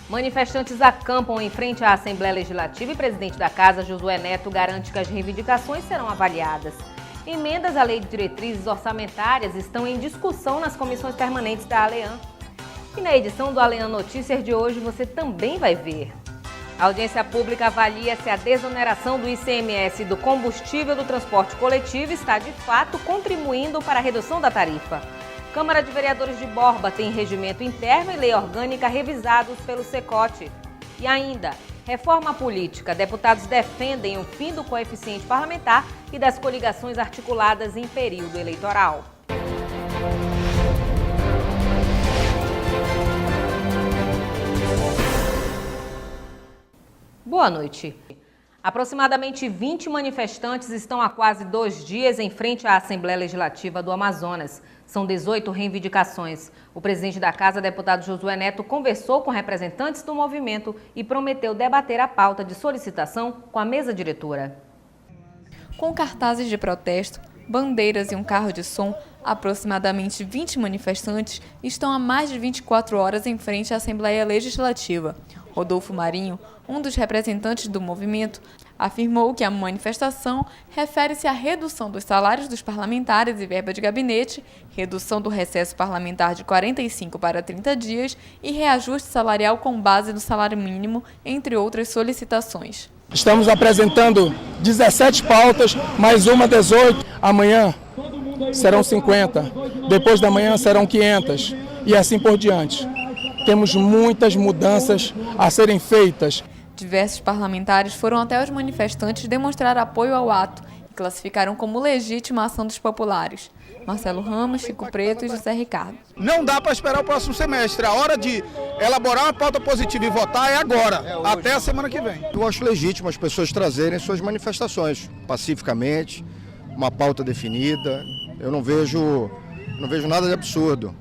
Manifestantes acampam em frente à Assembleia Legislativa e o presidente da Casa, Josué Neto, garante que as reivindicações serão avaliadas. Emendas à Lei de Diretrizes Orçamentárias estão em discussão nas comissões permanentes da ALEAN. E na edição do ALEAN Notícias de hoje você também vai ver. A audiência pública avalia se a desoneração do ICMS do combustível do transporte coletivo está de fato contribuindo para a redução da tarifa. Câmara de Vereadores de Borba tem regimento interno e lei orgânica revisados pelo SECOT. E ainda, reforma política. Deputados defendem o fim do coeficiente parlamentar e das coligações articuladas em período eleitoral. Boa noite. Aproximadamente 20 manifestantes estão há quase 2 dias em frente à Assembleia Legislativa do Amazonas. São 18 reivindicações. O presidente da Casa, deputado Josué Neto, conversou com representantes do movimento e prometeu debater a pauta de solicitação com a mesa diretora. Com cartazes de protesto, bandeiras e um carro de som, aproximadamente 20 manifestantes estão há mais de 24 horas em frente à Assembleia Legislativa. Rodolfo Marinho, um dos representantes do movimento, afirmou que a manifestação refere-se à redução dos salários dos parlamentares e verba de gabinete, redução do recesso parlamentar de 45 para 30 dias e reajuste salarial com base no salário mínimo, entre outras solicitações. Estamos apresentando 17 pautas, mais uma 18. Amanhã serão 50, depois da manhã serão 500 e assim por diante. Temos muitas mudanças a serem feitas. Diversos parlamentares foram até os manifestantes demonstrar apoio ao ato e classificaram como legítima a ação dos populares. Marcelo Ramos, Chico Preto e José Ricardo. Não dá para esperar o próximo semestre. A hora de elaborar uma pauta positiva e votar é agora, até a semana que vem. Eu acho legítimo as pessoas trazerem suas manifestações pacificamente, uma pauta definida. Eu não vejo nada de absurdo.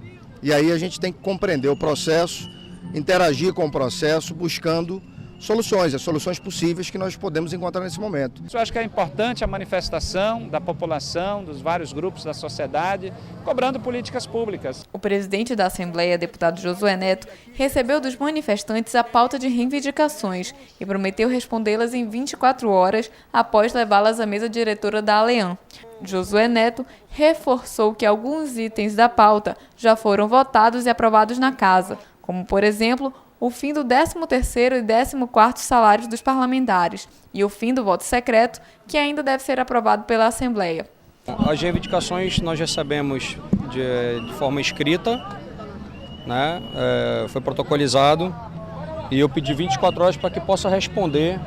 E aí a gente tem que compreender o processo, interagir com o processo, buscando soluções, as soluções possíveis que nós podemos encontrar nesse momento. Eu acho que é importante a manifestação da população, dos vários grupos da sociedade, cobrando políticas públicas. O presidente da Assembleia, deputado Josué Neto, recebeu dos manifestantes a pauta de reivindicações e prometeu respondê-las em 24 horas após levá-las à mesa diretora da ALEAN. Josué Neto reforçou que alguns itens da pauta já foram votados e aprovados na casa, como, por exemplo, o fim do 13º e 14º salários dos parlamentares e o fim do voto secreto, que ainda deve ser aprovado pela Assembleia. As reivindicações nós recebemos de forma escrita, né? Foi protocolizado e eu pedi 24 horas para que possa responder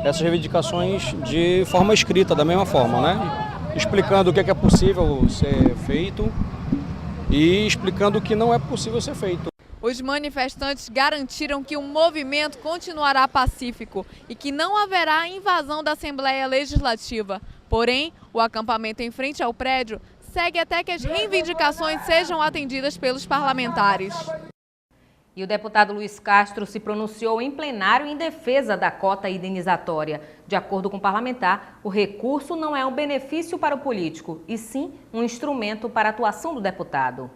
essas reivindicações de forma escrita, da mesma forma, né? Explicando o que é possível ser feito e explicando o que não é possível ser feito. Os manifestantes garantiram que o movimento continuará pacífico e que não haverá invasão da Assembleia Legislativa. Porém, o acampamento em frente ao prédio segue até que as reivindicações sejam atendidas pelos parlamentares. E o deputado Luiz Castro se pronunciou em plenário em defesa da cota indenizatória. De acordo com o parlamentar, o recurso não é um benefício para o político, e sim um instrumento para a atuação do deputado.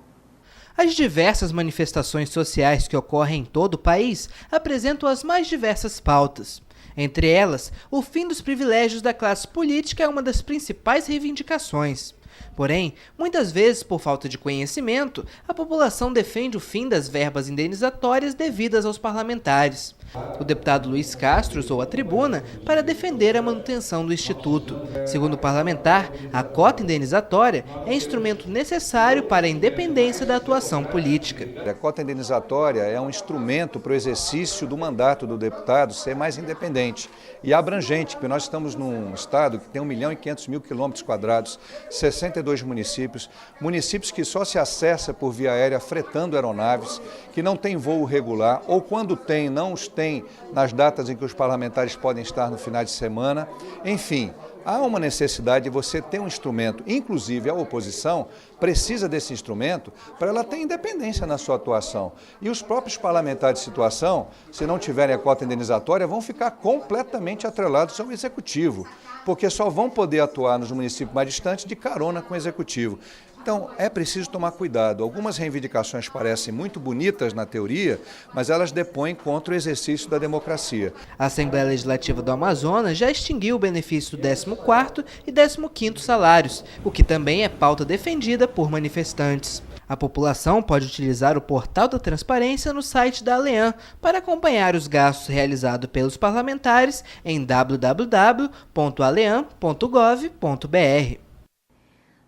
As diversas manifestações sociais que ocorrem em todo o país apresentam as mais diversas pautas. Entre elas, o fim dos privilégios da classe política é uma das principais reivindicações. Porém, muitas vezes, por falta de conhecimento, a população defende o fim das verbas indenizatórias devidas aos parlamentares. O deputado Luiz Castro usou a tribuna para defender a manutenção do Instituto. Segundo o parlamentar, a cota indenizatória é instrumento necessário para a independência da atuação política. A cota indenizatória é um instrumento para o exercício do mandato do deputado ser mais independente e abrangente, porque nós estamos num estado que tem 1.500.000 quilômetros quadrados, 62 municípios, municípios que só se acessa por via aérea fretando aeronaves, que não tem voo regular, ou quando tem, não os tem nas datas em que os parlamentares podem estar no final de semana. Enfim, há uma necessidade de você ter um instrumento, inclusive a oposição precisa desse instrumento para ela ter independência na sua atuação. E os próprios parlamentares de situação, se não tiverem a cota indenizatória, vão ficar completamente atrelados ao executivo, porque só vão poder atuar nos municípios mais distantes de carona com o executivo. Então, é preciso tomar cuidado. Algumas reivindicações parecem muito bonitas na teoria, mas elas depõem contra o exercício da democracia. A Assembleia Legislativa do Amazonas já extinguiu o benefício do 14º e 15º salários, o que também é pauta defendida por manifestantes. A população pode utilizar o portal da transparência no site da Alean para acompanhar os gastos realizados pelos parlamentares em www.alean.gov.br.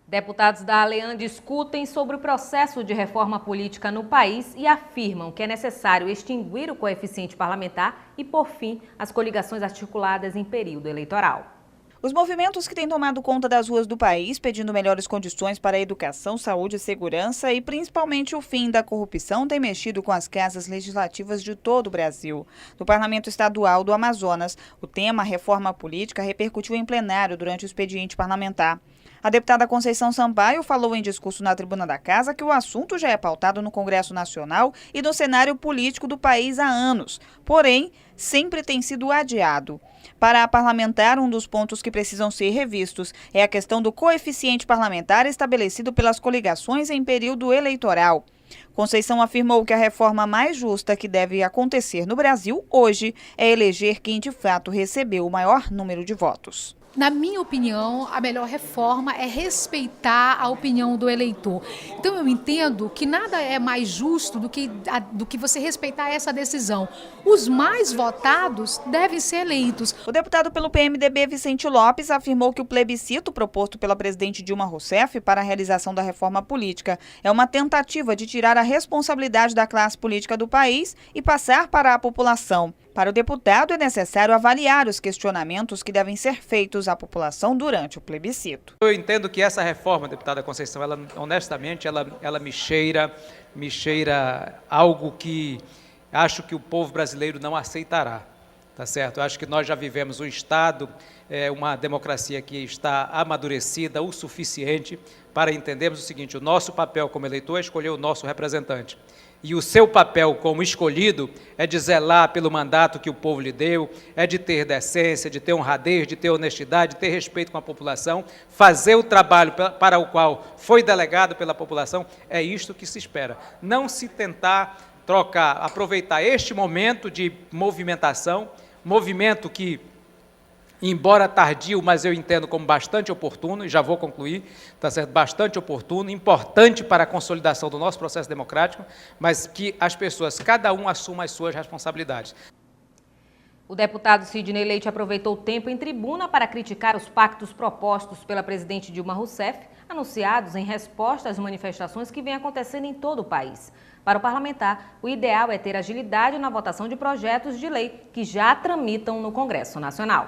Deputados da Alean discutem sobre o processo de reforma política no país e afirmam que é necessário extinguir o coeficiente parlamentar e, por fim, as coligações articuladas em período eleitoral. Os movimentos que têm tomado conta das ruas do país, pedindo melhores condições para a educação, saúde e segurança e principalmente o fim da corrupção, têm mexido com as casas legislativas de todo o Brasil. No Parlamento Estadual do Amazonas, o tema reforma política repercutiu em plenário durante o expediente parlamentar. A deputada Conceição Sampaio falou em discurso na tribuna da Casa que o assunto já é pautado no Congresso Nacional e no cenário político do país há anos, porém, sempre tem sido adiado. Para a parlamentar, um dos pontos que precisam ser revistos é a questão do coeficiente parlamentar estabelecido pelas coligações em período eleitoral. Conceição afirmou que a reforma mais justa que deve acontecer no Brasil hoje é eleger quem de fato recebeu o maior número de votos. Na minha opinião, a melhor reforma é respeitar a opinião do eleitor. Então eu entendo que nada é mais justo do que você respeitar essa decisão. Os mais votados devem ser eleitos. O deputado pelo PMDB, Vicente Lopes, afirmou que o plebiscito proposto pela presidente Dilma Rousseff para a realização da reforma política é uma tentativa de tirar a responsabilidade da classe política do país e passar para a população. Para o deputado, é necessário avaliar os questionamentos que devem ser feitos à população durante o plebiscito. Eu entendo que essa reforma, deputada Conceição, ela, honestamente, ela me cheira algo que acho que o povo brasileiro não aceitará. Tá certo? Eu acho que nós já vivemos um Estado, uma democracia que está amadurecida o suficiente para entendermos o seguinte: o nosso papel como eleitor é escolher o nosso representante. E o seu papel como escolhido é de zelar pelo mandato que o povo lhe deu, é de ter decência, de ter honradez, de ter honestidade, de ter respeito com a população, fazer o trabalho para o qual foi delegado pela população. É isto que se espera. Não se tentar aproveitar este momento de movimentação, movimento que, embora tardio, mas eu entendo como bastante oportuno, e já vou concluir, tá certo? Bastante oportuno, importante para a consolidação do nosso processo democrático, mas que as pessoas, cada um, assuma as suas responsabilidades. O deputado Sidney Leite aproveitou o tempo em tribuna para criticar os pactos propostos pela presidente Dilma Rousseff, anunciados em resposta às manifestações que vêm acontecendo em todo o país. Para o parlamentar, o ideal é ter agilidade na votação de projetos de lei que já tramitam no Congresso Nacional.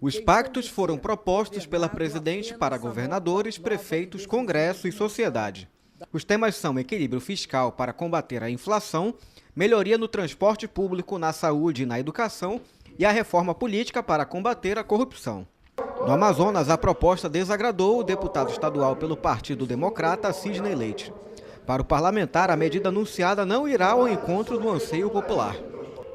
Os pactos foram propostos pela presidente para governadores, prefeitos, Congresso e sociedade. Os temas são equilíbrio fiscal para combater a inflação, melhoria no transporte público, na saúde e na educação e a reforma política para combater a corrupção. No Amazonas, a proposta desagradou o deputado estadual pelo Partido Democrata, Sidney Leite. Para o parlamentar, a medida anunciada não irá ao encontro do anseio popular.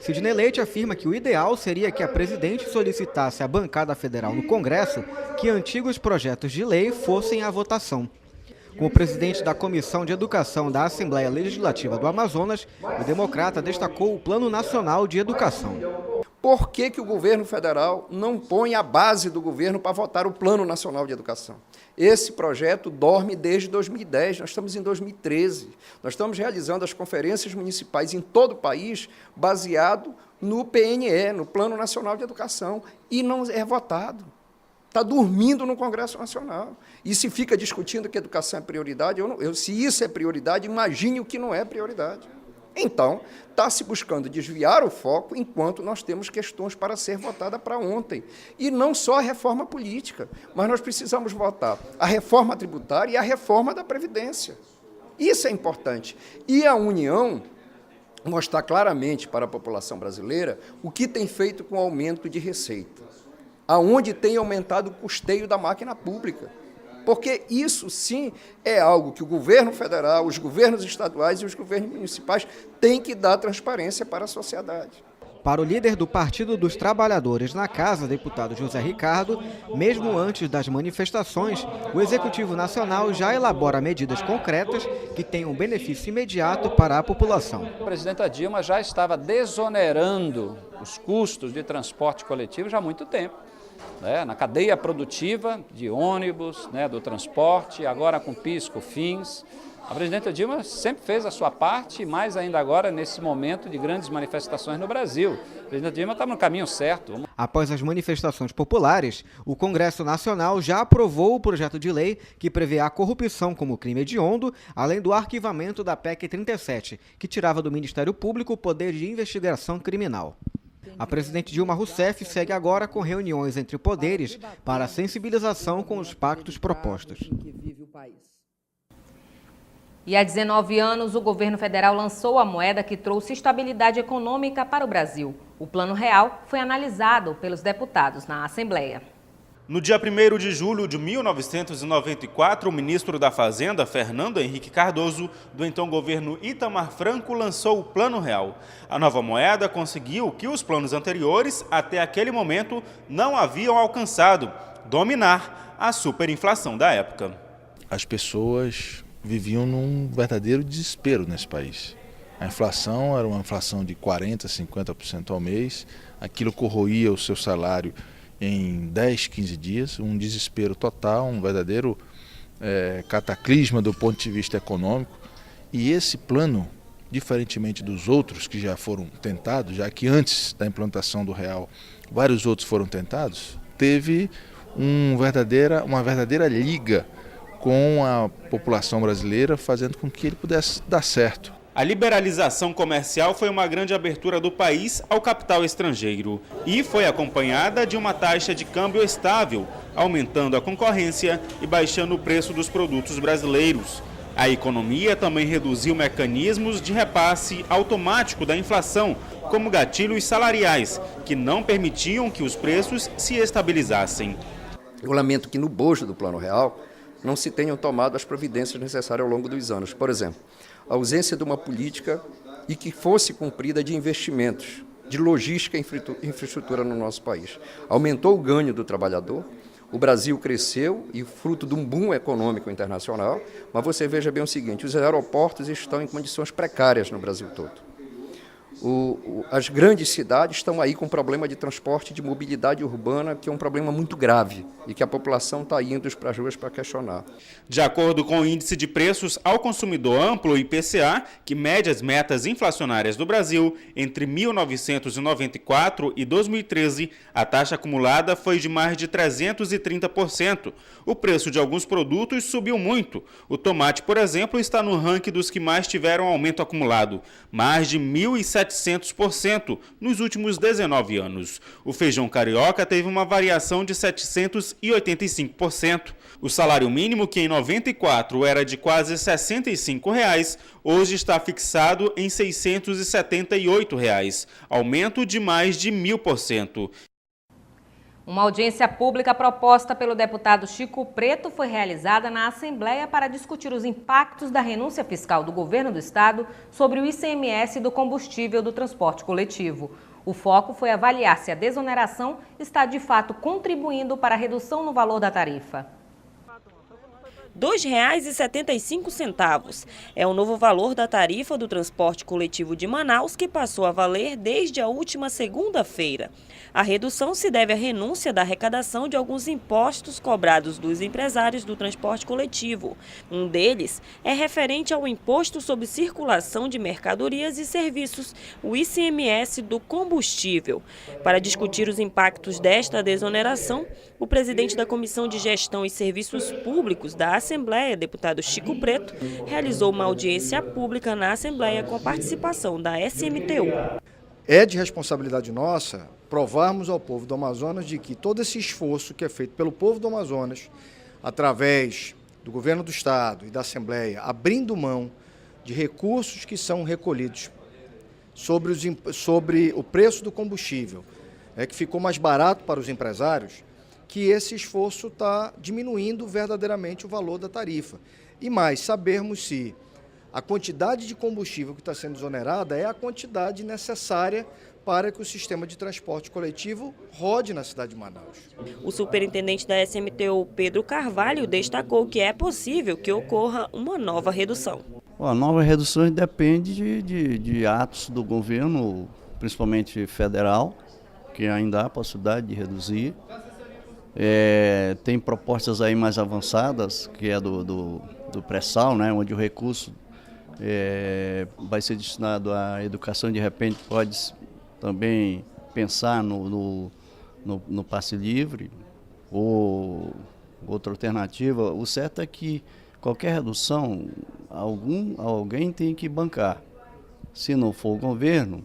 Sidney Leite afirma que o ideal seria que a presidente solicitasse à bancada federal no Congresso que antigos projetos de lei fossem à votação. Como presidente da Comissão de Educação da Assembleia Legislativa do Amazonas, o democrata destacou o Plano Nacional de Educação. Por que o governo federal não põe a base do governo para votar o Plano Nacional de Educação? Esse projeto dorme desde 2010, nós estamos em 2013. Nós estamos realizando as conferências municipais em todo o país baseado no PNE, no Plano Nacional de Educação, e não é votado. Está dormindo no Congresso Nacional. E se fica discutindo que a educação é prioridade, se isso é prioridade, imagine o que não é prioridade. Então, está se buscando desviar o foco enquanto nós temos questões para ser votada para ontem. E não só a reforma política, mas nós precisamos votar a reforma tributária e a reforma da Previdência. Isso é importante. E a União mostrar claramente para a população brasileira o que tem feito com o aumento de receita, aonde tem aumentado o custeio da máquina pública. Porque isso, sim, é algo que o governo federal, os governos estaduais e os governos municipais têm que dar transparência para a sociedade. Para o líder do Partido dos Trabalhadores na Casa, deputado José Ricardo, mesmo antes das manifestações, o Executivo Nacional já elabora medidas concretas que tenham um benefício imediato para a população. A presidenta Dilma já estava desonerando os custos de transporte coletivo já há muito tempo, né? Na cadeia produtiva de ônibus, né, do transporte, agora com PIS, COFINS. A presidenta Dilma sempre fez a sua parte, mais ainda agora nesse momento de grandes manifestações no Brasil. A presidenta Dilma está no caminho certo. Após as manifestações populares, o Congresso Nacional já aprovou o projeto de lei que prevê a corrupção como crime hediondo, além do arquivamento da PEC 37, que tirava do Ministério Público o poder de investigação criminal. A presidente Dilma Rousseff segue agora com reuniões entre poderes para a sensibilização com os pactos propostos. E há 19 anos, o governo federal lançou a moeda que trouxe estabilidade econômica para o Brasil. O Plano Real foi analisado pelos deputados na Assembleia. No dia 1º de julho de 1994, o ministro da Fazenda, Fernando Henrique Cardoso, do então governo Itamar Franco, lançou o Plano Real. A nova moeda conseguiu o que os planos anteriores, até aquele momento, não haviam alcançado: dominar a superinflação da época. As pessoas viviam num verdadeiro desespero nesse país. A inflação era uma inflação de 40%, 50% ao mês, aquilo corroía o seu salário em 10, 15 dias, um desespero total, um verdadeiro cataclisma do ponto de vista econômico. E esse plano, diferentemente dos outros que já foram tentados, já que antes da implantação do real vários outros foram tentados, teve uma verdadeira liga com a população brasileira, fazendo com que ele pudesse dar certo. A liberalização comercial foi uma grande abertura do país ao capital estrangeiro e foi acompanhada de uma taxa de câmbio estável, aumentando a concorrência e baixando o preço dos produtos brasileiros. A economia também reduziu mecanismos de repasse automático da inflação, como gatilhos salariais, que não permitiam que os preços se estabilizassem. Eu lamento que no bojo do Plano Real não se tenham tomado as providências necessárias ao longo dos anos. Por exemplo, a ausência de uma política e que fosse cumprida de investimentos, de logística e infraestrutura no nosso país. Aumentou o ganho do trabalhador, o Brasil cresceu e fruto de um boom econômico internacional, mas você veja bem o seguinte: os aeroportos estão em condições precárias no Brasil todo. As grandes cidades estão aí com problema de transporte, de mobilidade urbana, que é um problema muito grave e que a população está indo para as ruas para questionar. De acordo com o Índice de Preços ao Consumidor Amplo, IPCA, que mede as metas inflacionárias do Brasil, entre 1994 e 2013, a taxa acumulada foi de mais de 330%. O preço de alguns produtos subiu muito. O tomate, por exemplo, está no ranking dos que mais tiveram aumento acumulado, mais de 1.700% nos últimos 19 anos. O feijão carioca teve uma variação de 785%. O salário mínimo, que em 94 era de quase R$ 65, hoje está fixado em R$ 678, aumento de mais de 1000%. Uma audiência pública proposta pelo deputado Chico Preto foi realizada na Assembleia para discutir os impactos da renúncia fiscal do governo do estado sobre o ICMS do combustível do transporte coletivo. O foco foi avaliar se a desoneração está de fato contribuindo para a redução no valor da tarifa. R$ 2,75 é o novo valor da tarifa do transporte coletivo de Manaus, que passou a valer desde a última segunda-feira. A redução se deve à renúncia da arrecadação de alguns impostos cobrados dos empresários do transporte coletivo. Um deles é referente ao Imposto sobre Circulação de Mercadorias e Serviços, o ICMS do combustível. Para discutir os impactos desta desoneração, o presidente da Comissão de Gestão e Serviços Públicos da Assembleia, deputado Chico Preto, realizou uma audiência pública na Assembleia com a participação da SMTU. É de responsabilidade nossa provarmos ao povo do Amazonas de que todo esse esforço que é feito pelo povo do Amazonas, através do governo do estado e da Assembleia, abrindo mão de recursos que são recolhidos sobre o preço do combustível, que ficou mais barato para os empresários, que esse esforço está diminuindo verdadeiramente o valor da tarifa. E mais, sabermos se a quantidade de combustível que está sendo desonerada é a quantidade necessária para que o sistema de transporte coletivo rode na cidade de Manaus. O superintendente da SMTU, Pedro Carvalho, destacou que é possível que ocorra uma nova redução. A nova redução depende de atos do governo, principalmente federal, que ainda há possibilidade de reduzir. Tem propostas aí mais avançadas, que é do pré-sal, né, onde o recurso vai ser destinado à educação, de repente pode também pensar no passe livre ou outra alternativa. O certo é que qualquer redução, alguém tem que bancar. Se não for o governo,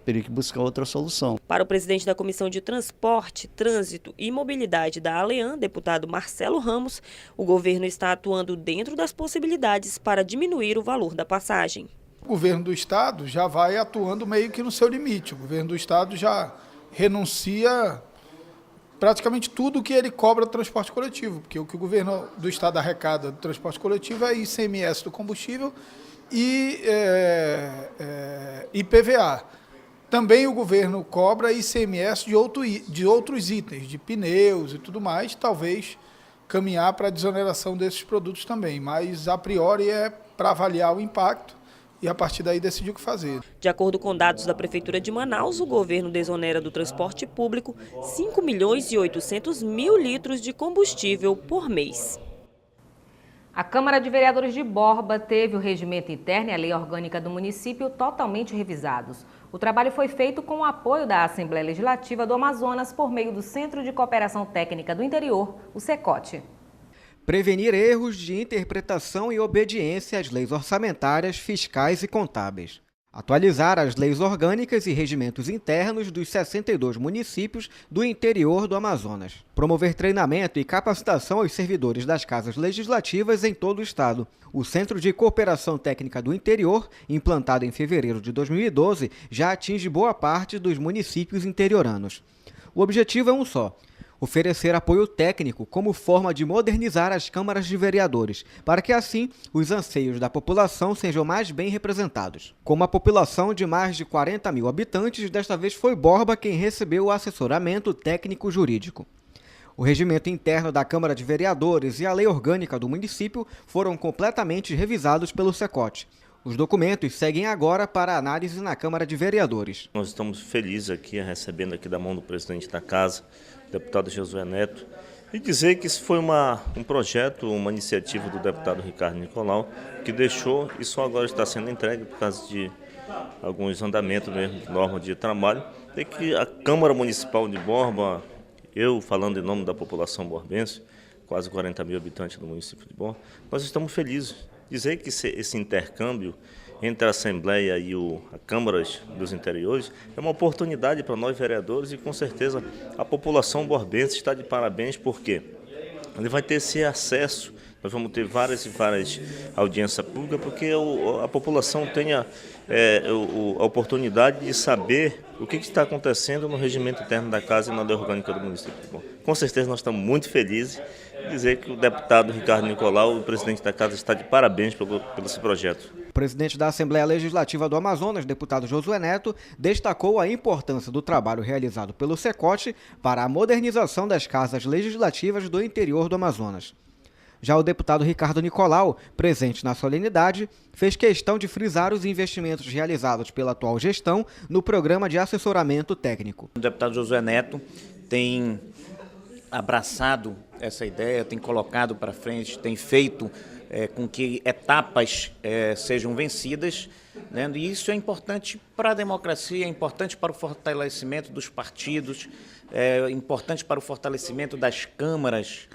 teria que buscar outra solução. Para o presidente da Comissão de Transporte, Trânsito e Mobilidade da ALEAN, deputado Marcelo Ramos, o governo está atuando dentro das possibilidades para diminuir o valor da passagem. O governo do estado já vai atuando meio que no seu limite. O governo do estado já renuncia praticamente tudo que ele cobra do transporte coletivo, porque o que o governo do estado arrecada do transporte coletivo é ICMS do combustível e IPVA. Também o governo cobra ICMS de outros itens, de pneus e tudo mais, talvez caminhar para a desoneração desses produtos também, mas a priori é para avaliar o impacto e a partir daí decidir o que fazer. De acordo com dados da Prefeitura de Manaus, o governo desonera do transporte público 5.800.000 litros de combustível por mês. A Câmara de Vereadores de Borba teve o regimento interno e a lei orgânica do município totalmente revisados. O trabalho foi feito com o apoio da Assembleia Legislativa do Amazonas por meio do Centro de Cooperação Técnica do Interior, o CECOT. Prevenir erros de interpretação e obediência às leis orçamentárias, fiscais e contábeis. Atualizar as leis orgânicas e regimentos internos dos 62 municípios do interior do Amazonas. Promover treinamento e capacitação aos servidores das casas legislativas em todo o estado. O Centro de Cooperação Técnica do Interior, implantado em fevereiro de 2012, já atinge boa parte dos municípios interioranos. O objetivo é um só: oferecer apoio técnico como forma de modernizar as câmaras de vereadores, para que assim os anseios da população sejam mais bem representados. Com uma população de mais de 40 mil habitantes, desta vez foi Borba quem recebeu o assessoramento técnico-jurídico. O regimento interno da Câmara de Vereadores e a lei orgânica do município foram completamente revisados pelo CECOT. Os documentos seguem agora para análise na Câmara de Vereadores. Nós estamos felizes aqui, recebendo aqui da mão do presidente da casa, deputado Josué Neto, e dizer que isso foi um projeto, uma iniciativa do deputado Ricardo Nicolau, que deixou e só agora está sendo entregue por causa de alguns andamentos mesmo, de norma de trabalho, e que a Câmara Municipal de Borba, eu falando em nome da população borbense, quase 40 mil habitantes do município de Borba, nós estamos felizes. Dizer que esse intercâmbio entre a Assembleia e a Câmaras dos Interiores é uma oportunidade para nós vereadores e com certeza a população borbense está de parabéns porque ele vai ter esse acesso, nós vamos ter várias audiências públicas porque a população tenha a oportunidade de saber o que está acontecendo no regimento interno da Casa e na lei orgânica do município. Bom, com certeza nós estamos muito felizes de dizer que o deputado Ricardo Nicolau, o presidente da Casa, está de parabéns pelo esse projeto. O presidente da Assembleia Legislativa do Amazonas, deputado Josué Neto, destacou a importância do trabalho realizado pelo CECOT para a modernização das casas legislativas do interior do Amazonas. Já o deputado Ricardo Nicolau, presente na solenidade, fez questão de frisar os investimentos realizados pela atual gestão no programa de assessoramento técnico. O deputado Josué Neto tem abraçado essa ideia, tem colocado para frente, tem feito com que etapas sejam vencidas, né? E isso é importante para a democracia, é importante para o fortalecimento dos partidos, é importante para o fortalecimento das câmaras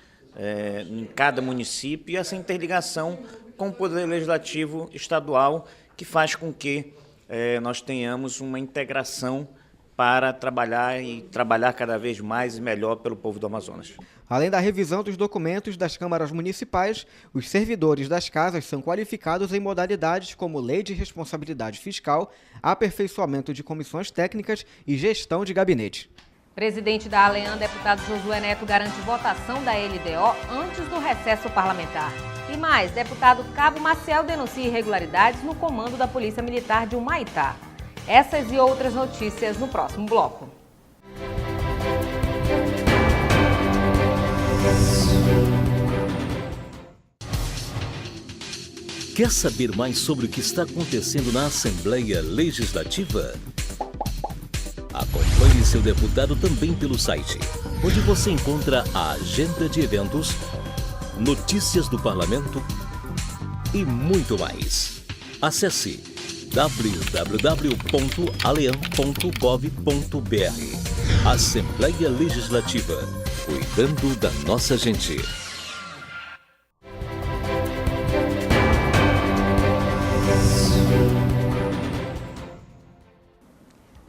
em cada município e essa interligação com o Poder Legislativo Estadual que faz com que nós tenhamos uma integração para trabalhar cada vez mais e melhor pelo povo do Amazonas. Além da revisão dos documentos das câmaras municipais, os servidores das casas são qualificados em modalidades como lei de responsabilidade fiscal, aperfeiçoamento de comissões técnicas e gestão de gabinete. Presidente da ALEAN, deputado Josué Neto, garante votação da LDO antes do recesso parlamentar. E mais, deputado Cabo Maciel denuncia irregularidades no comando da Polícia Militar de Humaitá. Essas e outras notícias no próximo bloco. Quer saber mais sobre o que está acontecendo na Assembleia Legislativa? Acompanhe seu deputado também pelo site, onde você encontra a agenda de eventos, notícias do parlamento e muito mais. Acesse www.aleam.gov.br. Assembleia Legislativa, cuidando da nossa gente.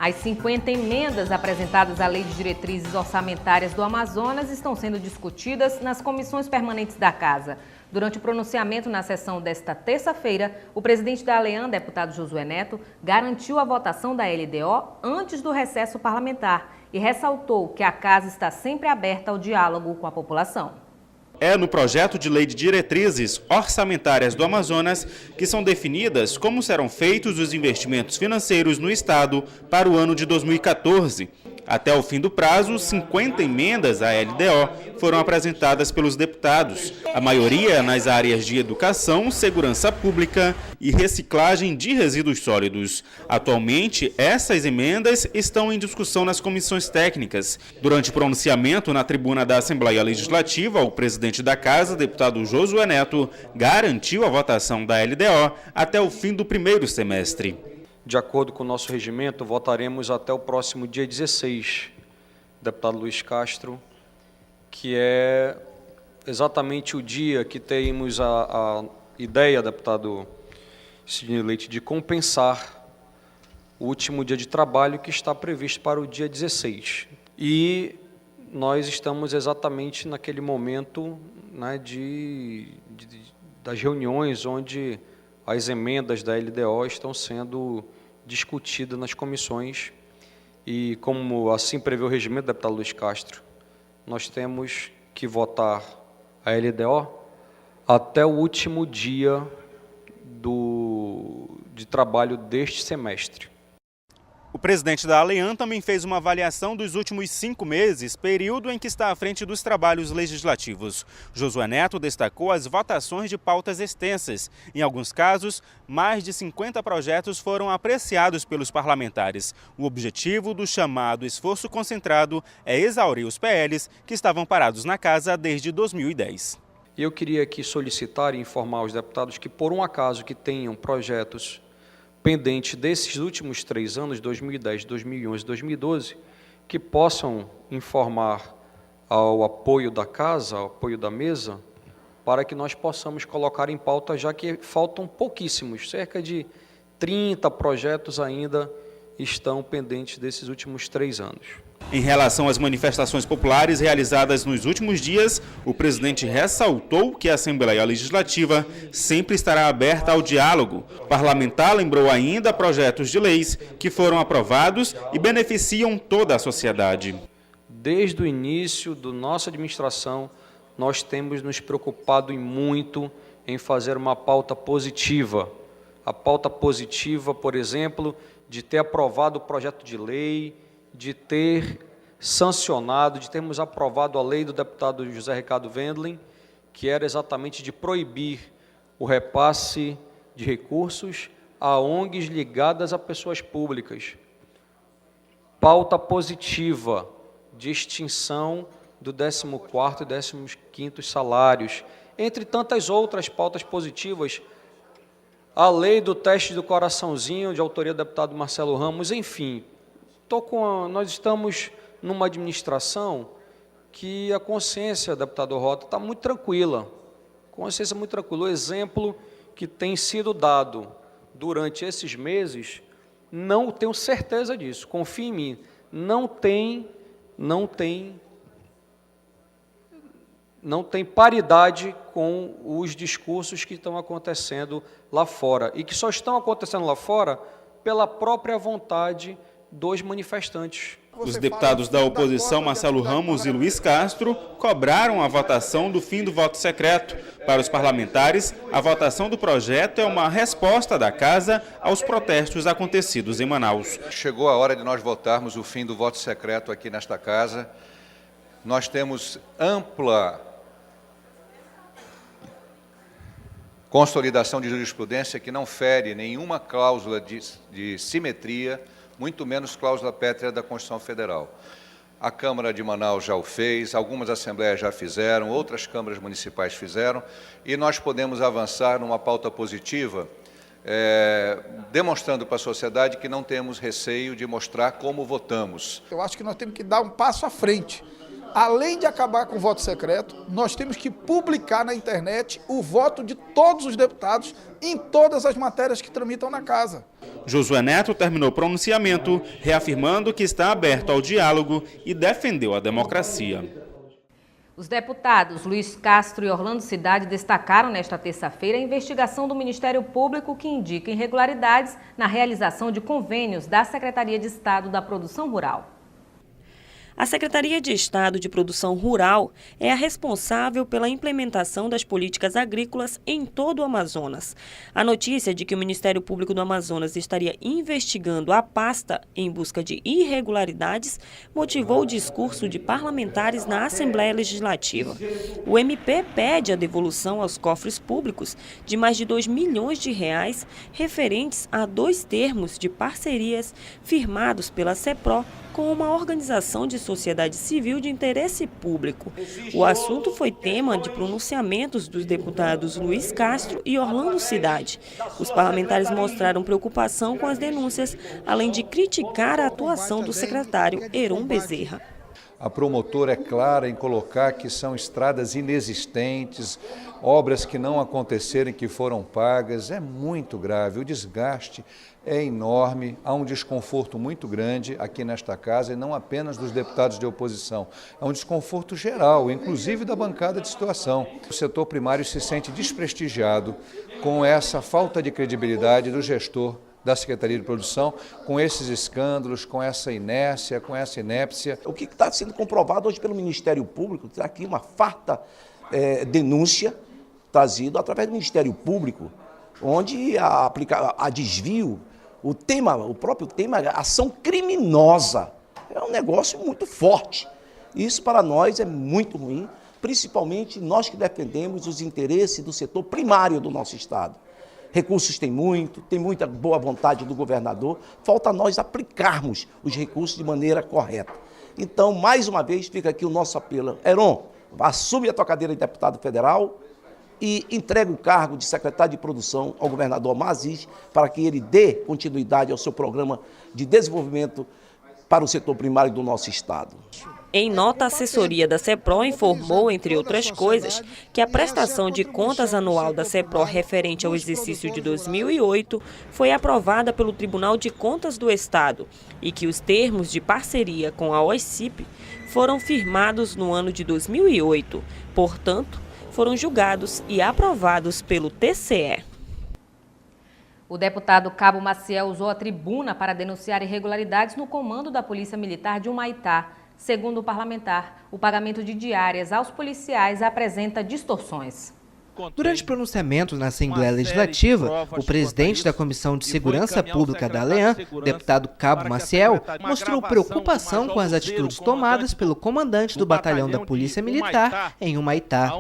As 50 emendas apresentadas à Lei de Diretrizes Orçamentárias do Amazonas estão sendo discutidas nas comissões permanentes da Casa. Durante o pronunciamento na sessão desta terça-feira, o presidente da ALEAM, deputado Josué Neto, garantiu a votação da LDO antes do recesso parlamentar e ressaltou que a Casa está sempre aberta ao diálogo com a população. É no projeto de lei de diretrizes orçamentárias do Amazonas que são definidas como serão feitos os investimentos financeiros no Estado para o ano de 2014. Até o fim do prazo, 50 emendas à LDO foram apresentadas pelos deputados, a maioria nas áreas de educação, segurança pública e reciclagem de resíduos sólidos. Atualmente, essas emendas estão em discussão nas comissões técnicas. Durante o pronunciamento na tribuna da Assembleia Legislativa, o presidente da Casa, deputado Josué Neto, garantiu a votação da LDO até o fim do primeiro semestre. De acordo com o nosso regimento, votaremos até o próximo dia 16, deputado Luiz Castro, que é exatamente o dia que temos a ideia, deputado Sidney Leite, de compensar o último dia de trabalho que está previsto para o dia 16. E nós estamos exatamente naquele momento, né, das reuniões onde as emendas da LDO estão sendo discutidas nas comissões e, como assim prevê o regimento, deputado Luiz Castro, nós temos que votar a LDO até o último dia de trabalho deste semestre. O presidente da ALEAM também fez uma avaliação dos últimos 5 meses, período em que está à frente dos trabalhos legislativos. Josué Neto destacou as votações de pautas extensas. Em alguns casos, mais de 50 projetos foram apreciados pelos parlamentares. O objetivo do chamado esforço concentrado é exaurir os PLs que estavam parados na casa desde 2010. Eu queria aqui solicitar e informar aos deputados que, por um acaso que tenham projetos pendentes desses últimos 3 anos, 2010, 2011 e 2012, que possam informar ao apoio da Casa, ao apoio da mesa, para que nós possamos colocar em pauta, já que faltam pouquíssimos, cerca de 30 projetos ainda estão pendentes desses últimos 3 anos. Em relação às manifestações populares realizadas nos últimos dias, o presidente ressaltou que a Assembleia Legislativa sempre estará aberta ao diálogo. O parlamentar lembrou ainda projetos de leis que foram aprovados e beneficiam toda a sociedade. Desde o início da nossa administração, nós temos nos preocupado muito em fazer uma pauta positiva. A pauta positiva, por exemplo, de ter aprovado o projeto de lei, de ter sancionado, de termos aprovado a lei do deputado José Ricardo Wendling, que era exatamente de proibir o repasse de recursos a ONGs ligadas a pessoas públicas. Pauta positiva de extinção do 14º e 15º salários, entre tantas outras pautas positivas, a lei do teste do coraçãozinho, de autoria do deputado Marcelo Ramos, enfim. Nós estamos numa administração que a consciência, deputado Rota, está muito tranquila. Consciência muito tranquila. O exemplo que tem sido dado durante esses meses, não tenho certeza disso, confie em mim, não tem paridade com os discursos que estão acontecendo lá fora, e que só estão acontecendo lá fora pela própria vontade dos manifestantes. Os deputados da oposição, Marcelo Ramos e Luiz Castro, cobraram a votação do fim do voto secreto. Para os parlamentares, a votação do projeto é uma resposta da Casa aos protestos acontecidos em Manaus. Chegou a hora de nós votarmos o fim do voto secreto aqui nesta Casa. Nós temos ampla consolidação de jurisprudência que não fere nenhuma cláusula de simetria, muito menos cláusula pétrea da Constituição Federal. A Câmara de Manaus já o fez, algumas assembleias já fizeram, outras câmaras municipais fizeram, e nós podemos avançar numa pauta positiva, demonstrando para a sociedade que não temos receio de mostrar como votamos. Eu acho que nós temos que dar um passo à frente. Além de acabar com o voto secreto, nós temos que publicar na internet o voto de todos os deputados em todas as matérias que tramitam na Casa. Josué Neto terminou o pronunciamento, reafirmando que está aberto ao diálogo e defendeu a democracia. Os deputados Luiz Castro e Orlando Cidade destacaram nesta terça-feira a investigação do Ministério Público que indica irregularidades na realização de convênios da Secretaria de Estado da Produção Rural. A Secretaria de Estado de Produção Rural é a responsável pela implementação das políticas agrícolas em todo o Amazonas. A notícia de que o Ministério Público do Amazonas estaria investigando a pasta em busca de irregularidades motivou o discurso de parlamentares na Assembleia Legislativa. O MP pede a devolução aos cofres públicos de mais de R$ 2 milhões referentes a 2 termos de parcerias firmados pela CEPRO com uma organização de sociedade civil de interesse público. O assunto foi tema de pronunciamentos dos deputados Luiz Castro e Orlando Cidade. Os parlamentares mostraram preocupação com as denúncias, além de criticar a atuação do secretário Heron Bezerra. A promotora é clara em colocar que são estradas inexistentes, obras que não aconteceram e que foram pagas. É muito grave, o desgaste é enorme, há um desconforto muito grande aqui nesta Casa e não apenas dos deputados de oposição. É um desconforto geral, inclusive da bancada de situação. O setor primário se sente desprestigiado com essa falta de credibilidade do gestor da Secretaria de Produção, com esses escândalos, com essa inércia, com essa inépcia. O que está sendo comprovado hoje pelo Ministério Público, está aqui uma farta denúncia trazida através do Ministério Público, onde a desvio, o próprio tema, ação criminosa, é um negócio muito forte. Isso para nós é muito ruim, principalmente nós que defendemos os interesses do setor primário do nosso Estado. Recursos tem muita boa vontade do governador, falta nós aplicarmos os recursos de maneira correta. Então, mais uma vez, fica aqui o nosso apelo. Heron, assume a tua cadeira de deputado federal e entrega o cargo de secretário de produção ao governador Mazis para que ele dê continuidade ao seu programa de desenvolvimento para o setor primário do nosso Estado. Em nota, a assessoria da CEPRO informou, entre outras coisas, que a prestação de contas anual da CEPRO referente ao exercício de 2008 foi aprovada pelo Tribunal de Contas do Estado e que os termos de parceria com a OSCIP foram firmados no ano de 2008. Portanto, foram julgados e aprovados pelo TCE. O deputado Cabo Maciel usou a tribuna para denunciar irregularidades no comando da Polícia Militar de Humaitá. Segundo o parlamentar, o pagamento de diárias aos policiais apresenta distorções. Durante pronunciamento na Assembleia Legislativa, o presidente da Comissão de Segurança Pública da ALEAN, o deputado Cabo Maciel, mostrou preocupação com as atitudes tomadas pelo comandante do batalhão da Polícia Militar em Humaitá.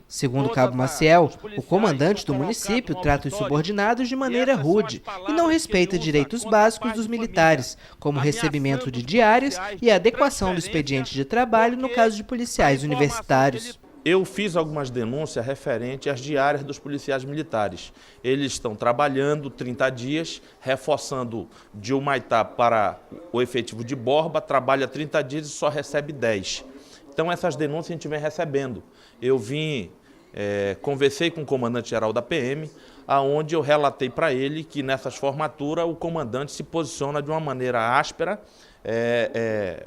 Segundo Cabo Maciel, o comandante do município trata os subordinados de maneira rude e não respeita direitos básicos dos militares, como recebimento de diárias e a adequação do expediente de trabalho no caso de policiais universitários. Eu fiz algumas denúncias referentes às diárias dos policiais militares. Eles estão trabalhando 30 dias, reforçando de Humaitá para o efetivo de Borba, trabalha 30 dias e só recebe 10. Então essas denúncias a gente vem recebendo. Eu conversei com o comandante-geral da PM, aonde eu relatei para ele que nessas formaturas o comandante se posiciona de uma maneira áspera,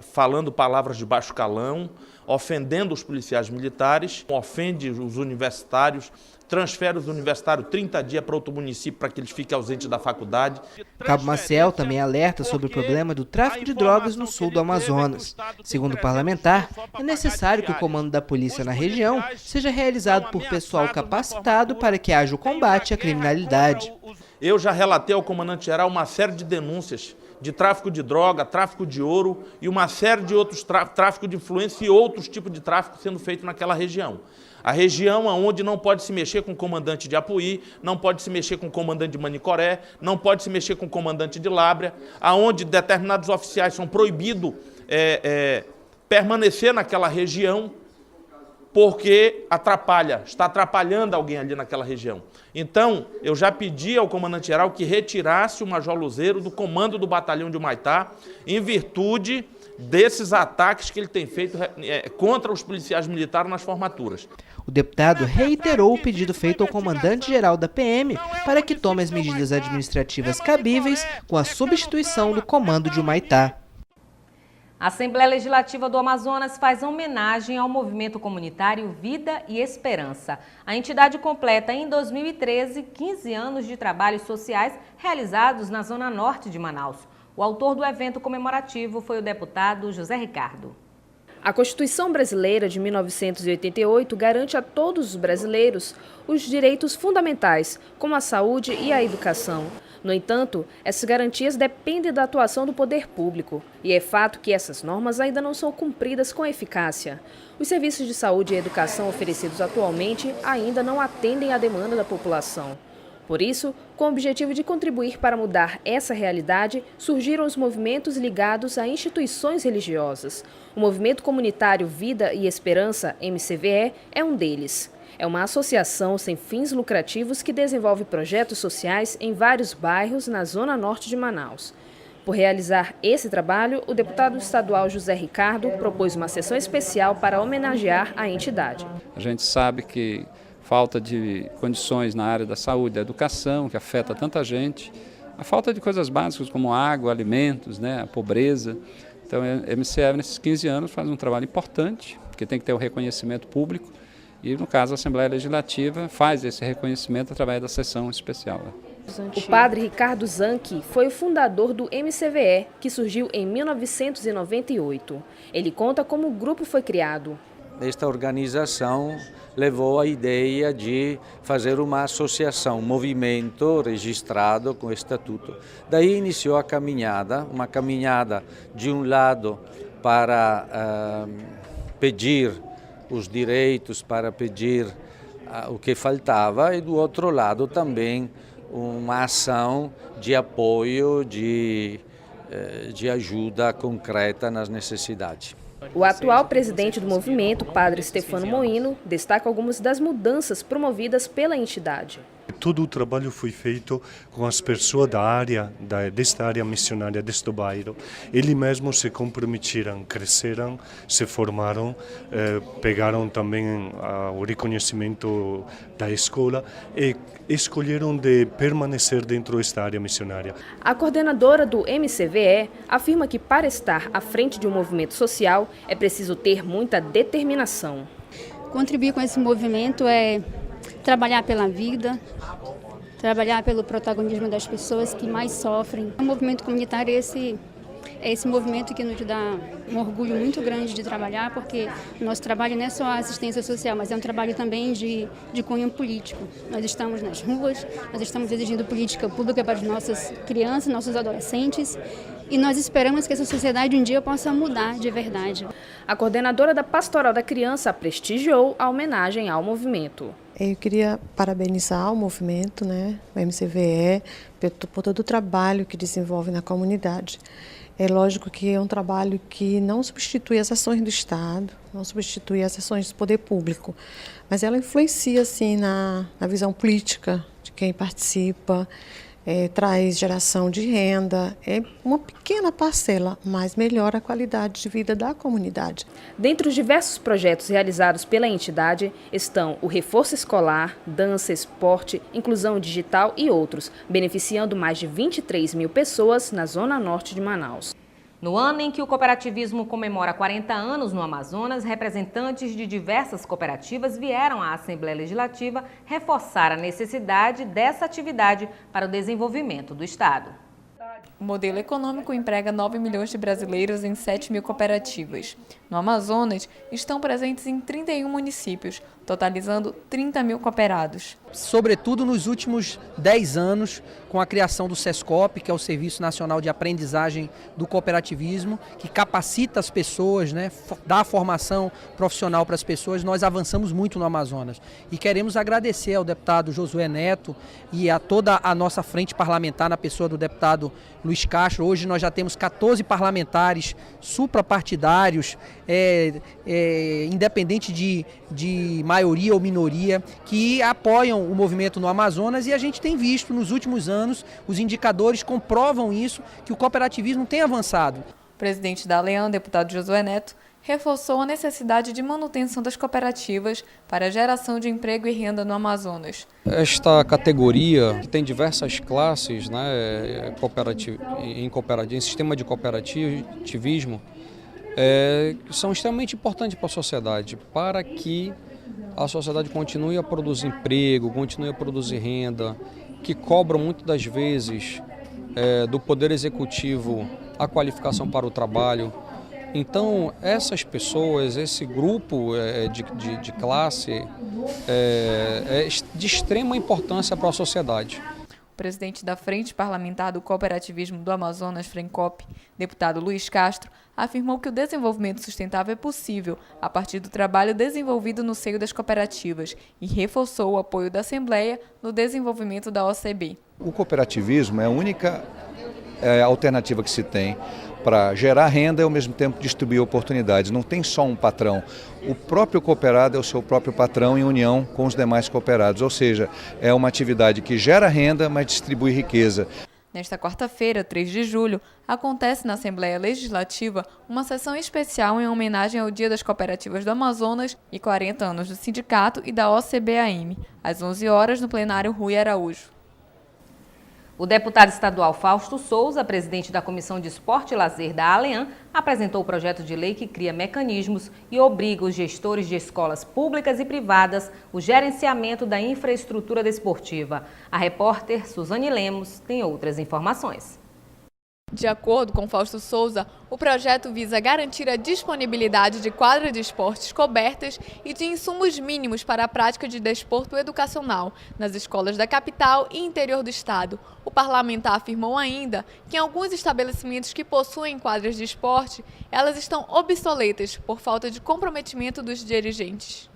falando palavras de baixo calão, ofendendo os policiais militares, ofende os universitários, transfere os universitários 30 dias para outro município para que eles fiquem ausentes da faculdade. Cabo Maciel também alerta sobre o problema do tráfico de drogas no sul do Amazonas. Segundo o parlamentar, é necessário que o comando da polícia na região seja realizado por pessoal capacitado para que haja o combate à criminalidade. Eu já relatei ao comandante-geral uma série de denúncias de tráfico de droga, tráfico de ouro e uma série de outros tráfico de influência e outros tipos de tráfico sendo feito naquela região. A região onde não pode se mexer com o comandante de Apuí, não pode se mexer com o comandante de Manicoré, não pode se mexer com o comandante de Lábrea, aonde determinados oficiais são proibidos permanecer naquela região porque está atrapalhando alguém ali naquela região. Então, eu já pedi ao comandante-geral que retirasse o Major Luzeiro do comando do batalhão de Humaitá, em virtude desses ataques que ele tem feito contra os policiais militares nas formaturas. O deputado reiterou o pedido feito ao comandante-geral da PM para que tome as medidas administrativas cabíveis com a substituição do comando de Humaitá. A Assembleia Legislativa do Amazonas faz homenagem ao movimento comunitário Vida e Esperança. A entidade completa em 2013 15 anos de trabalhos sociais realizados na zona norte de Manaus. O autor do evento comemorativo foi o deputado José Ricardo. A Constituição Brasileira de 1988 garante a todos os brasileiros os direitos fundamentais, como a saúde e a educação. No entanto, essas garantias dependem da atuação do poder público, e é fato que essas normas ainda não são cumpridas com eficácia. Os serviços de saúde e educação oferecidos atualmente ainda não atendem à demanda da população. Por isso, com o objetivo de contribuir para mudar essa realidade, surgiram os movimentos ligados a instituições religiosas. O Movimento Comunitário Vida e Esperança, MCVE, é um deles. É uma associação sem fins lucrativos que desenvolve projetos sociais em vários bairros na zona norte de Manaus. Por realizar esse trabalho, o deputado estadual José Ricardo propôs uma sessão especial para homenagear a entidade. A gente sabe que falta de condições na área da saúde, da educação, que afeta tanta gente, a falta de coisas básicas como água, alimentos, a pobreza. Então, a MCV, nesses 15 anos, faz um trabalho importante, porque tem que ter o reconhecimento público, e, no caso, a Assembleia Legislativa faz esse reconhecimento através da sessão especial. O padre Ricardo Zanchi foi o fundador do MCVE, que surgiu em 1998. Ele conta como o grupo foi criado. Esta organização levou a ideia de fazer uma associação, um movimento registrado com estatuto. Daí iniciou a caminhada, uma caminhada de um lado para pedir os direitos, para pedir o que faltava, e do outro lado também uma ação de apoio, de ajuda concreta nas necessidades. O atual presidente do movimento, padre Stefano Moino, destaca algumas das mudanças promovidas pela entidade. Todo o trabalho foi feito com as pessoas da área, desta área missionária, deste bairro. Eles mesmos se comprometeram, cresceram, se formaram, pegaram também o reconhecimento da escola e escolheram de permanecer dentro desta área missionária. A coordenadora do MCVE afirma que para estar à frente de um movimento social é preciso ter muita determinação. Contribuir com esse movimento é trabalhar pela vida, trabalhar pelo protagonismo das pessoas que mais sofrem. O movimento comunitário é esse movimento que nos dá um orgulho muito grande de trabalhar, porque o nosso trabalho não é só a assistência social, mas é um trabalho também de cunho político. Nós estamos nas ruas, nós estamos exigindo política pública para as nossas crianças, nossos adolescentes, e nós esperamos que essa sociedade um dia possa mudar de verdade. A coordenadora da Pastoral da Criança prestigiou a homenagem ao movimento. Eu queria parabenizar o movimento, o MCVE, por todo o trabalho que desenvolve na comunidade. É lógico que é um trabalho que não substitui as ações do Estado, não substitui as ações do poder público, mas ela influencia, sim, na visão política de quem participa, traz geração de renda, é uma pequena parcela, mas melhora a qualidade de vida da comunidade. Dentre os diversos projetos realizados pela entidade estão o reforço escolar, dança, esporte, inclusão digital e outros, beneficiando mais de 23 mil pessoas na zona norte de Manaus. No ano em que o cooperativismo comemora 40 anos no Amazonas, representantes de diversas cooperativas vieram à Assembleia Legislativa reforçar a necessidade dessa atividade para o desenvolvimento do Estado. O modelo econômico emprega 9 milhões de brasileiros em 7 mil cooperativas. No Amazonas, estão presentes em 31 municípios, totalizando 30 mil cooperados. Sobretudo nos últimos 10 anos, com a criação do SESCOP, que é o Serviço Nacional de Aprendizagem do Cooperativismo, que capacita as pessoas, né, dá formação profissional para as pessoas, nós avançamos muito no Amazonas. E queremos agradecer ao deputado Josué Neto e a toda a nossa frente parlamentar, na pessoa do deputado Luiz Castro. Hoje nós já temos 14 parlamentares suprapartidários, independente de maioria ou minoria, que apoiam o movimento no Amazonas, e a gente tem visto nos últimos anos, os indicadores comprovam isso, que o cooperativismo tem avançado. O presidente da Alean, deputado Josué Neto, reforçou a necessidade de manutenção das cooperativas para a geração de emprego e renda no Amazonas. Esta categoria, que tem diversas classes, né, em sistema de cooperativismo, são extremamente importantes para a sociedade, para que a sociedade continue a produzir emprego, continue a produzir renda, que cobram muitas das vezes do Poder Executivo a qualificação para o trabalho. Então, essas pessoas, esse grupo de classe é de extrema importância para a sociedade. O presidente da Frente Parlamentar do Cooperativismo do Amazonas, FRENCOP, deputado Luiz Castro, afirmou que o desenvolvimento sustentável é possível a partir do trabalho desenvolvido no seio das cooperativas e reforçou o apoio da Assembleia no desenvolvimento da OCB. O cooperativismo é a única alternativa que se tem para gerar renda e ao mesmo tempo distribuir oportunidades. Não tem só um patrão. O próprio cooperado é o seu próprio patrão em união com os demais cooperados, ou seja, é uma atividade que gera renda, mas distribui riqueza. Nesta quarta-feira, 3 de julho, acontece na Assembleia Legislativa uma sessão especial em homenagem ao Dia das Cooperativas do Amazonas e 40 anos do sindicato e da OCB-AM, às 11 horas no plenário Rui Araújo. O deputado estadual Fausto Souza, presidente da Comissão de Esporte e Lazer da Alean, apresentou o projeto de lei que cria mecanismos e obriga os gestores de escolas públicas e privadas o gerenciamento da infraestrutura desportiva. A repórter Suzane Lemos tem outras informações. De acordo com Fausto Souza, o projeto visa garantir a disponibilidade de quadras de esportes cobertas e de insumos mínimos para a prática de desporto educacional nas escolas da capital e interior do estado. O parlamentar afirmou ainda que em alguns estabelecimentos que possuem quadras de esporte, elas estão obsoletas por falta de comprometimento dos dirigentes.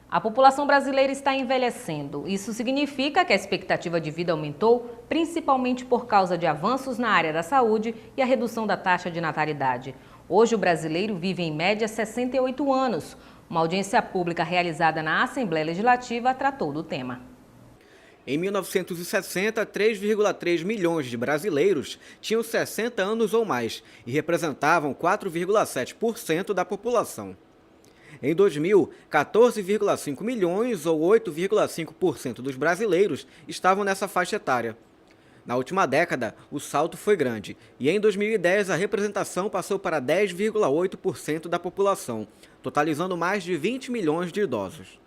A população brasileira está envelhecendo. Isso significa que a expectativa de vida aumentou, principalmente por causa de avanços na área da saúde e a redução da taxa de natalidade. Hoje, o brasileiro vive em média 68 anos. Uma audiência pública realizada na Assembleia Legislativa tratou do tema. Em 1960, 3,3 milhões de brasileiros tinham 60 anos ou mais e representavam 4,7% da população. Em 2000, 14,5 milhões ou 8,5% dos brasileiros estavam nessa faixa etária. Na última década, o salto foi grande e em 2010 a representação passou para 10,8% da população, totalizando mais de 20 milhões de idosos.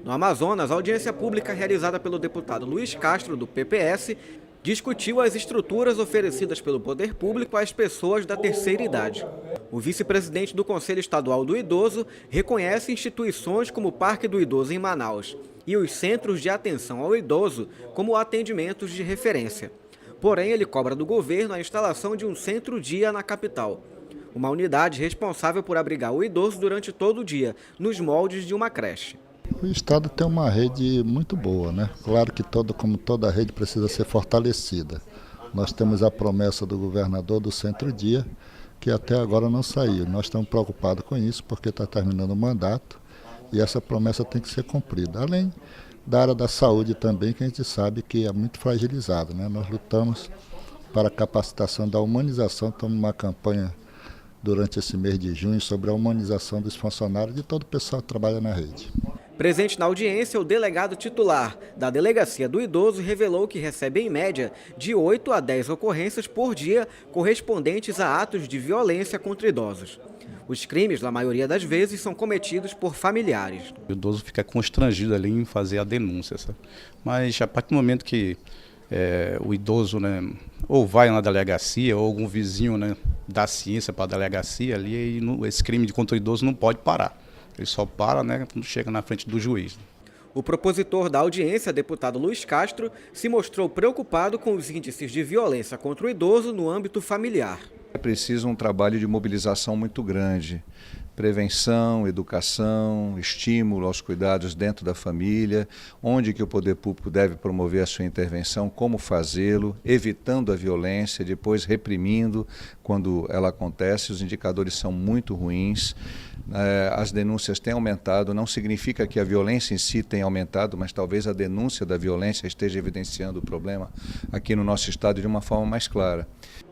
No Amazonas, a audiência pública realizada pelo deputado Luiz Castro, do PPS, discutiu as estruturas oferecidas pelo poder público às pessoas da terceira idade. O vice-presidente do Conselho Estadual do Idoso reconhece instituições como o Parque do Idoso em Manaus e os Centros de Atenção ao Idoso como atendimentos de referência. Porém, ele cobra do governo a instalação de um centro-dia na capital, uma unidade responsável por abrigar o idoso durante todo o dia, nos moldes de uma creche. O Estado tem uma rede muito boa, né? Claro que como toda rede precisa ser fortalecida. Nós temos a promessa do governador do centro-dia, que até agora não saiu. Nós estamos preocupados com isso, porque está terminando o mandato e essa promessa tem que ser cumprida. Além da área da saúde também, que a gente sabe que é muito fragilizada, né? Nós lutamos para a capacitação da humanização, estamos numa campanha durante esse mês de junho sobre a humanização dos funcionários e de todo o pessoal que trabalha na rede. Presente na audiência, o delegado titular da Delegacia do Idoso revelou que recebe em média de 8 a 10 ocorrências por dia correspondentes a atos de violência contra idosos. Os crimes, na maioria das vezes, são cometidos por familiares. O idoso fica constrangido ali em fazer a denúncia, sabe? Mas a partir do momento que o idoso, né, ou vai na delegacia ou algum vizinho, né, dá ciência para a delegacia ali, e esse crime contra o idoso não pode parar. Ele só para, né, quando chega na frente do juiz. O propositor da audiência, deputado Luiz Castro, se mostrou preocupado com os índices de violência contra o idoso no âmbito familiar. É preciso um trabalho de mobilização muito grande. Prevenção, educação, estímulo aos cuidados dentro da família, onde que o poder público deve promover a sua intervenção, como fazê-lo, evitando a violência, depois reprimindo quando ela acontece. Os indicadores são muito ruins, as denúncias têm aumentado, não significa que a violência em si tenha aumentado, mas talvez a denúncia da violência esteja evidenciando o problema aqui no nosso estado de uma forma mais clara.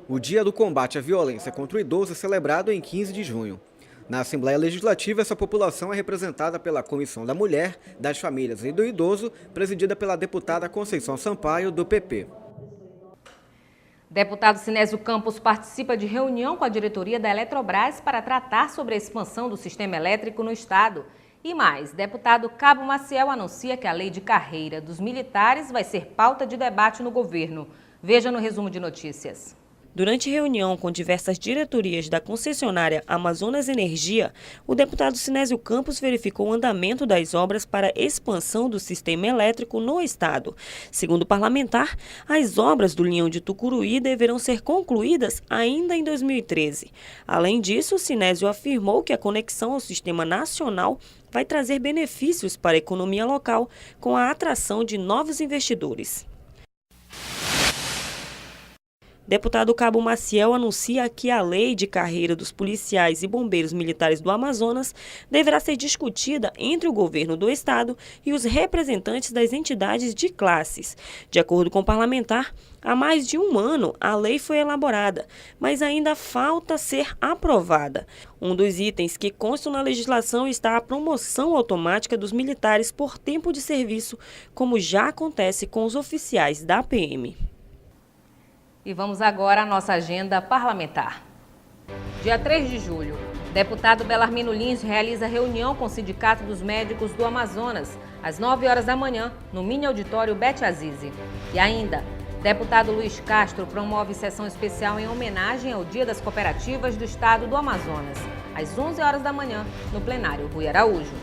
O Dia do Combate à Violência contra o Idoso é celebrado em 15 de junho. Na Assembleia Legislativa, essa população é representada pela Comissão da Mulher, das Famílias e do Idoso, presidida pela deputada Conceição Sampaio, do PP. Deputado Sinésio Campos participa de reunião com a diretoria da Eletrobras para tratar sobre a expansão do sistema elétrico no estado. E mais, deputado Cabo Maciel anuncia que a lei de carreira dos militares vai ser pauta de debate no governo. Veja no resumo de notícias. Durante reunião com diversas diretorias da concessionária Amazonas Energia, o deputado Sinésio Campos verificou o andamento das obras para a expansão do sistema elétrico no estado. Segundo o parlamentar, as obras do linhão de Tucuruí deverão ser concluídas ainda em 2013. Além disso, Sinésio afirmou que a conexão ao sistema nacional vai trazer benefícios para a economia local com a atração de novos investidores. Deputado Cabo Maciel anuncia que a lei de carreira dos policiais e bombeiros militares do Amazonas deverá ser discutida entre o governo do estado e os representantes das entidades de classes. De acordo com o parlamentar, há mais de um ano a lei foi elaborada, mas ainda falta ser aprovada. Um dos itens que constam na legislação está a promoção automática dos militares por tempo de serviço, como já acontece com os oficiais da PM. E vamos agora à nossa agenda parlamentar. Dia 3 de julho, deputado Belarmino Lins realiza reunião com o Sindicato dos Médicos do Amazonas, às 9 horas da manhã, no mini auditório Bete Azizi. E ainda, deputado Luiz Castro promove sessão especial em homenagem ao Dia das Cooperativas do Estado do Amazonas, às 11 horas da manhã, no plenário Rui Araújo.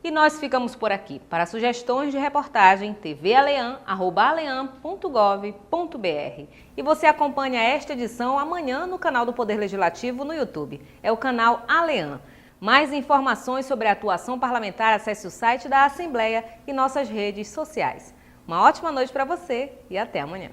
E nós ficamos por aqui. Para sugestões de reportagem, tvalean@alean.gov.br. E você acompanha esta edição amanhã no canal do Poder Legislativo no YouTube. É o canal Alean. Mais informações sobre a atuação parlamentar, acesse o site da Assembleia e nossas redes sociais. Uma ótima noite para você e até amanhã.